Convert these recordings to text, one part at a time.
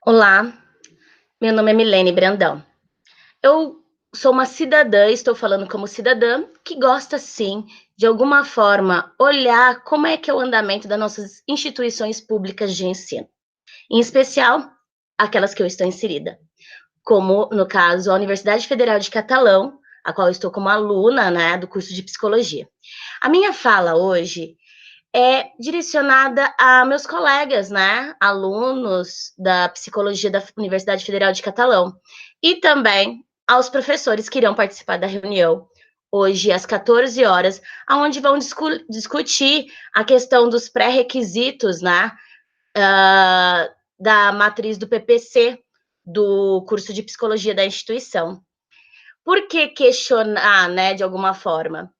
Olá, meu nome é Milene Brandão. Eu sou uma cidadã, estou falando como cidadã, que gosta sim, de alguma forma, olhar como é que é o andamento das nossas instituições públicas de ensino, em especial aquelas que eu estou inserida, como, no caso, a Universidade Federal de Catalão, a qual eu estou como aluna, né, do curso de psicologia. A minha fala hoje é direcionada a meus colegas, né, alunos da psicologia da Universidade Federal de Catalão, e também aos professores que irão participar da reunião hoje às 14 horas, aonde vão discutir a questão dos pré-requisitos, né, da matriz do PPC, do curso de psicologia da instituição. Por que questionar, né, de alguma forma?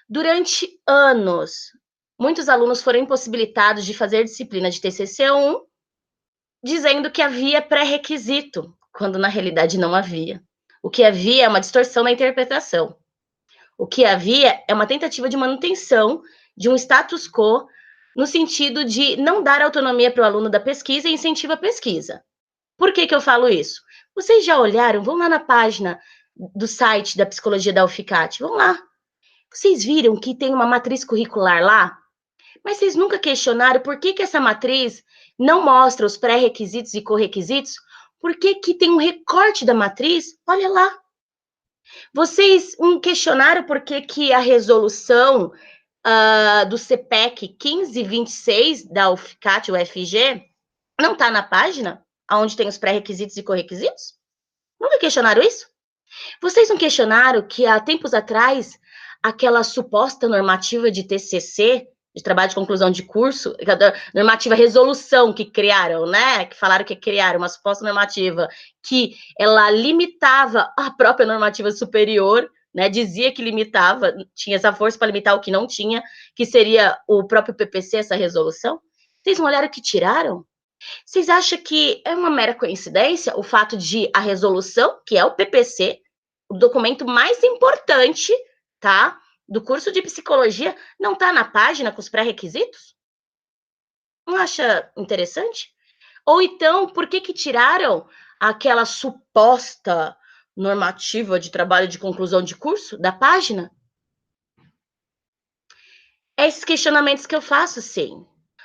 Durante anos, muitos alunos foram impossibilitados de fazer disciplina de TCC1, dizendo que havia pré-requisito, quando na realidade não havia. O que havia é uma distorção na interpretação. O que havia é uma tentativa de manutenção de um status quo, no sentido de não dar autonomia para o aluno da pesquisa e incentiva a pesquisa. Por que eu falo isso? Vocês já olharam? Vão lá na página do site da Psicologia da UFCAT, vão lá. Vocês viram que tem uma matriz curricular lá? Mas vocês nunca questionaram por que essa matriz não mostra os pré-requisitos e correquisitos? Por que tem um recorte da matriz? Olha lá. Vocês questionaram por que a resolução do CPEC 1526 da UFCAT, UFG, não está na página onde tem os pré-requisitos e correquisitos? Nunca questionaram isso? Vocês não questionaram que há tempos atrás aquela suposta normativa de TCC, de trabalho de conclusão de curso, normativa resolução que criaram, né? Que falaram que criaram uma suposta normativa que ela limitava a própria normativa superior, né? Dizia que limitava, tinha essa força para limitar o que não tinha, que seria o próprio PPC, essa resolução. Vocês não olharam que tiraram? Vocês acham que é uma mera coincidência o fato de a resolução, que é o PPC, o documento mais importante, tá, do curso de psicologia, não tá na página com os pré-requisitos? Não acha interessante? Ou então, por que tiraram aquela suposta normativa de trabalho de conclusão de curso da página? Esses questionamentos que eu faço, sim.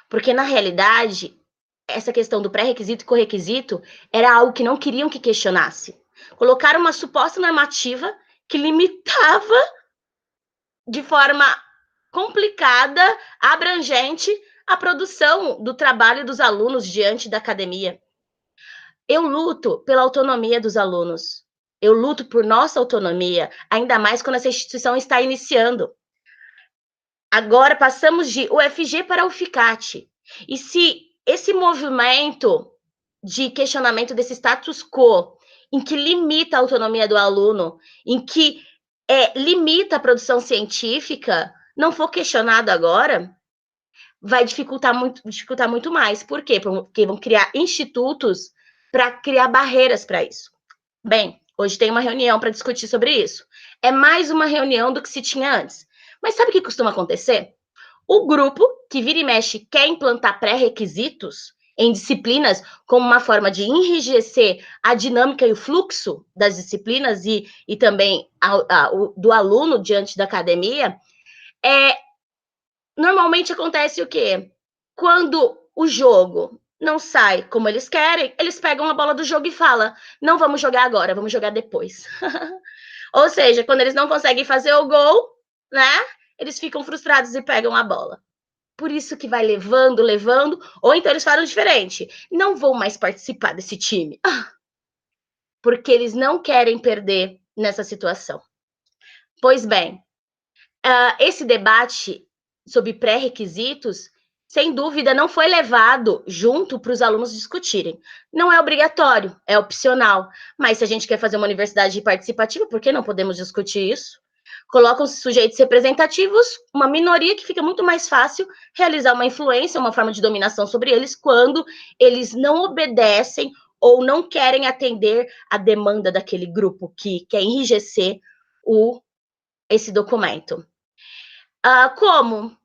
Porque, na realidade, essa questão do pré-requisito e correquisito era algo que não queriam que questionasse. Colocaram uma suposta normativa que limitava de forma complicada, abrangente, a produção do trabalho dos alunos diante da academia. Eu luto pela autonomia dos alunos. Eu luto por nossa autonomia, ainda mais quando essa instituição está iniciando. Agora passamos de UFG para UFCAT. E se esse movimento de questionamento desse status quo, em que limita a autonomia do aluno, em que limita a produção científica, não for questionado agora, vai dificultar muito mais. Por quê? Porque vão criar institutos para criar barreiras para isso. Bem, hoje tem uma reunião para discutir sobre isso. É mais uma reunião do que se tinha antes. Mas sabe o que costuma acontecer? O grupo que vira e mexe quer implantar pré-requisitos em disciplinas como uma forma de enrijecer a dinâmica e o fluxo das disciplinas e também do aluno diante da academia, normalmente acontece o quê? Quando o jogo não sai como eles querem, eles pegam a bola do jogo e falam: não vamos jogar agora, vamos jogar depois. Ou seja, quando eles não conseguem fazer o gol, né? Eles ficam frustrados e pegam a bola. Por isso que vai levando, ou então eles falam diferente. Não vou mais participar desse time. Porque eles não querem perder nessa situação. Pois bem, esse debate sobre pré-requisitos, sem dúvida, não foi levado junto para os alunos discutirem. Não é obrigatório, é opcional. Mas se a gente quer fazer uma universidade participativa, por que não podemos discutir isso? Colocam-se sujeitos representativos, uma minoria que fica muito mais fácil realizar uma influência, uma forma de dominação sobre eles, quando eles não obedecem ou não querem atender a demanda daquele grupo que quer enrijecer esse documento. Como?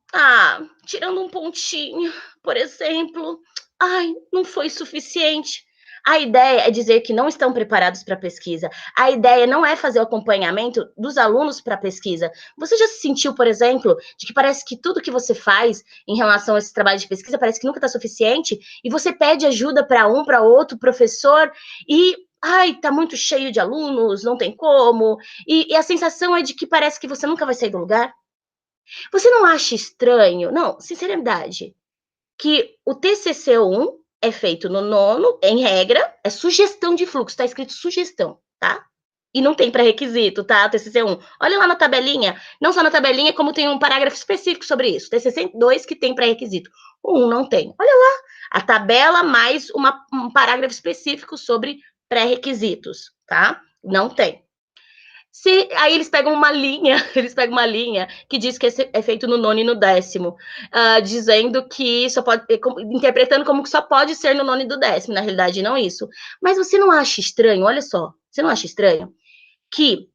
Tirando um pontinho, por exemplo. Ai, não foi suficiente. A ideia é dizer que não estão preparados para a pesquisa. A ideia não é fazer o acompanhamento dos alunos para a pesquisa. Você já se sentiu, por exemplo, de que parece que tudo que você faz em relação a esse trabalho de pesquisa parece que nunca está suficiente e você pede ajuda para um, para outro professor e ai, tá muito cheio de alunos, não tem como. E a sensação é de que parece que você nunca vai sair do lugar. Você não acha estranho? Não, sinceridade, que o TCC1 é feito no nono, em regra, é sugestão de fluxo, tá escrito sugestão, tá? E não tem pré-requisito, tá? TCC1. Olha lá na tabelinha, não só na tabelinha, como tem um parágrafo específico sobre isso. TCC2 que tem pré-requisito. O 1 não tem. Olha lá, a tabela mais um parágrafo específico sobre pré-requisitos, tá? Não tem. Aí eles pegam uma linha, eles pegam uma linha que diz que é feito no nono e no 10º, dizendo que só pode, interpretando como que só pode ser no nono e do 10º, na realidade não isso. Mas você não acha estranho, olha só, você não acha estranho que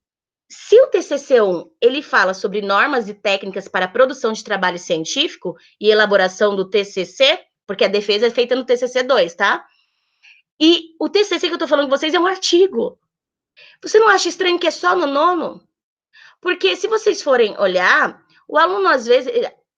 se o TCC1 ele fala sobre normas e técnicas para a produção de trabalho científico e elaboração do TCC, porque a defesa é feita no TCC2, tá? E o TCC que eu tô falando com vocês é um artigo. Você não acha estranho que é só no nono? Porque se vocês forem olhar, o aluno, às vezes,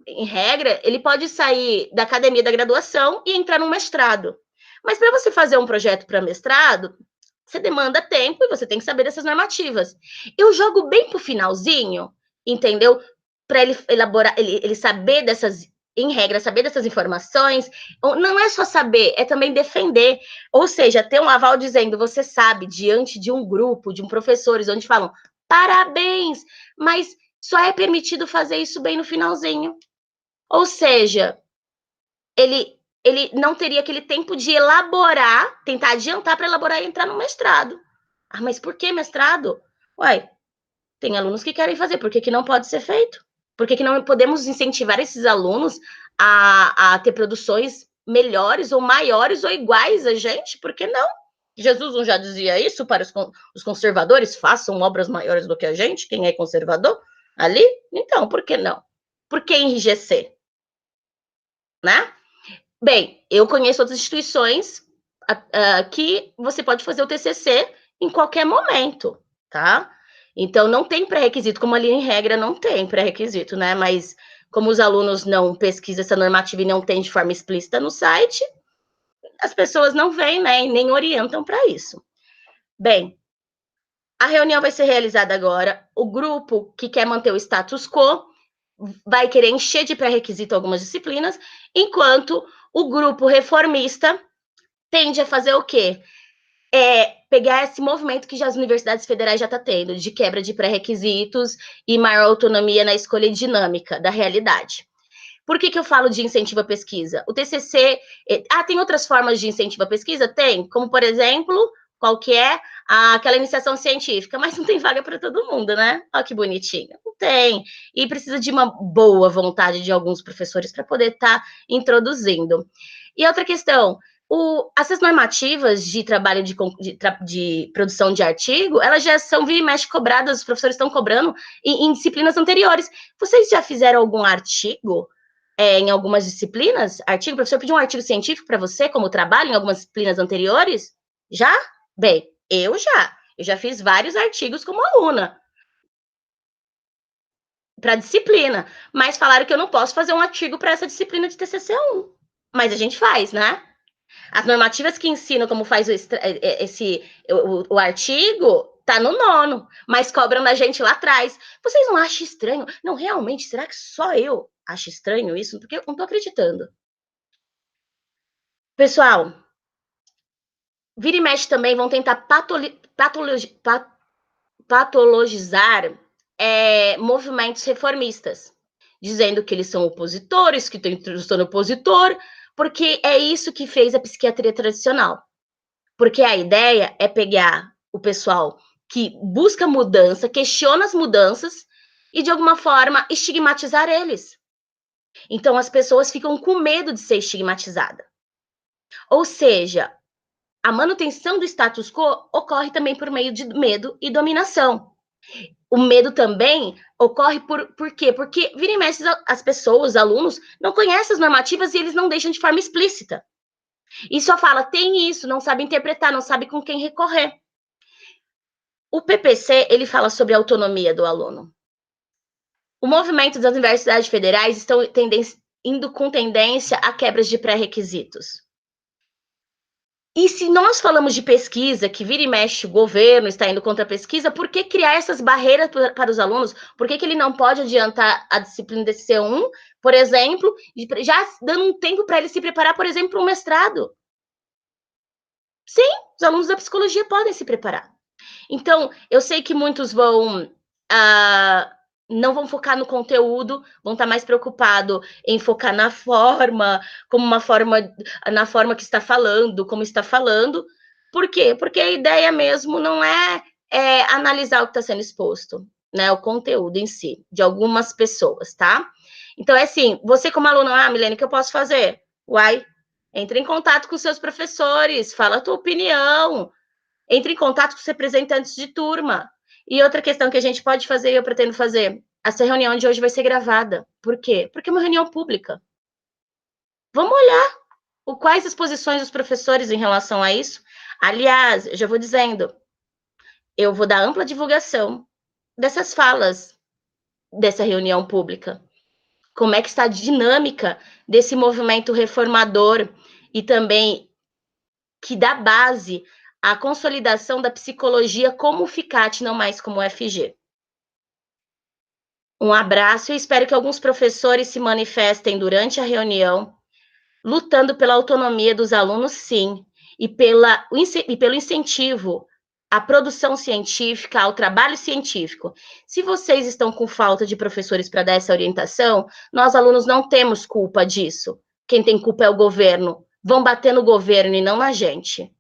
em regra, ele pode sair da academia da graduação e entrar no mestrado. Mas para você fazer um projeto para mestrado, você demanda tempo e você tem que saber dessas normativas. Eu jogo bem pro finalzinho, entendeu? Para ele elaborar, ele saber dessas, em regra, saber dessas informações. Não é só saber, é também defender. Ou seja, ter um aval dizendo, você sabe, diante de um grupo, de um professores, onde falam, parabéns, mas só é permitido fazer isso bem no finalzinho. Ou seja, ele não teria aquele tempo de elaborar, tentar adiantar para elaborar e entrar no mestrado. Ah, mas por que mestrado? Uai, tem alunos que querem fazer, por que, que não pode ser feito? Por que, que não podemos incentivar esses alunos a ter produções melhores ou maiores ou iguais a gente? Por que não? Jesus não já dizia isso para os conservadores? Façam obras maiores do que a gente, quem é conservador ali? Então, por que não? Por que enrijecer? Né? Bem, eu conheço outras instituições que você pode fazer o TCC em qualquer momento, tá? Então, não tem pré-requisito, como ali em regra não tem pré-requisito, né? Mas como os alunos não pesquisam essa normativa e não tem de forma explícita no site, as pessoas não vêm, né? E nem orientam para isso. Bem, a reunião vai ser realizada agora. O grupo que quer manter o status quo vai querer encher de pré-requisito algumas disciplinas, enquanto o grupo reformista tende a fazer o quê? Pegar esse movimento que já as universidades federais já estão tendo, de quebra de pré-requisitos e maior autonomia na escolha dinâmica da realidade. Por que eu falo de incentivo à pesquisa? O TCC... tem outras formas de incentivo à pesquisa? Tem, como, por exemplo, qual que é? Aquela iniciação científica, mas não tem vaga para todo mundo, né? Olha que bonitinho. Não tem. E precisa de uma boa vontade de alguns professores para poder estar introduzindo. E outra questão, essas normativas de trabalho de produção de artigo, elas já são vira e mexe cobradas, os professores estão cobrando em disciplinas anteriores. Vocês já fizeram algum artigo em algumas disciplinas? Artigo, o professor pediu um artigo científico para você, como trabalho, em algumas disciplinas anteriores? Já? Bem, eu já fiz vários artigos como aluna para disciplina, mas falaram que eu não posso fazer um artigo para essa disciplina de TCC1. Mas a gente faz, né? As normativas que ensinam como faz o artigo tá no nono, mas cobram da gente lá atrás. Vocês não acham estranho? Não, realmente, será que só eu acho estranho isso? Porque eu não tô acreditando. Pessoal, vira e mexe também vão tentar patologizar movimentos reformistas, dizendo que eles são opositores, que tem transtorno opositor, porque é isso que fez a psiquiatria tradicional. Porque a ideia é pegar o pessoal que busca mudança, questiona as mudanças e, de alguma forma, estigmatizar eles. Então, as pessoas ficam com medo de ser estigmatizada. Ou seja, a manutenção do status quo ocorre também por meio de medo e dominação. O medo também ocorre por quê? Porque vira e mexe as pessoas, os alunos, não conhecem as normativas e eles não deixam de forma explícita. E só fala, tem isso, não sabe interpretar, não sabe com quem recorrer. O PPC, ele fala sobre a autonomia do aluno. O movimento das universidades federais estão indo com tendência a quebras de pré-requisitos. E se nós falamos de pesquisa, que vira e mexe o governo está indo contra a pesquisa, por que criar essas barreiras para os alunos? Por que ele não pode adiantar a disciplina de C1, por exemplo, já dando um tempo para ele se preparar, por exemplo, para um mestrado? Sim, os alunos da psicologia podem se preparar. Então, eu sei que muitos não vão focar no conteúdo, vão estar mais preocupados em focar na forma, na forma que está falando, como está falando. Por quê? Porque a ideia mesmo não é analisar o que está sendo exposto, né? O conteúdo em si, de algumas pessoas, tá? Então, é assim, você como aluno, Milene, o que eu posso fazer? Uai, entre em contato com seus professores, fala a tua opinião, entre em contato com os representantes de turma. E outra questão que a gente pode fazer, e eu pretendo fazer, essa reunião de hoje vai ser gravada. Por quê? Porque é uma reunião pública. Vamos olhar quais as posições dos professores em relação a isso. Aliás, eu já vou dizendo, eu vou dar ampla divulgação dessas falas dessa reunião pública. Como é que está a dinâmica desse movimento reformador e também que dá base à consolidação da psicologia como FICAT, não mais como FG. Um abraço e espero que alguns professores se manifestem durante a reunião, lutando pela autonomia dos alunos, sim, e pelo incentivo à produção científica, ao trabalho científico. Se vocês estão com falta de professores para dar essa orientação, nós, alunos, não temos culpa disso. Quem tem culpa é o governo. Vão bater no governo e não na gente.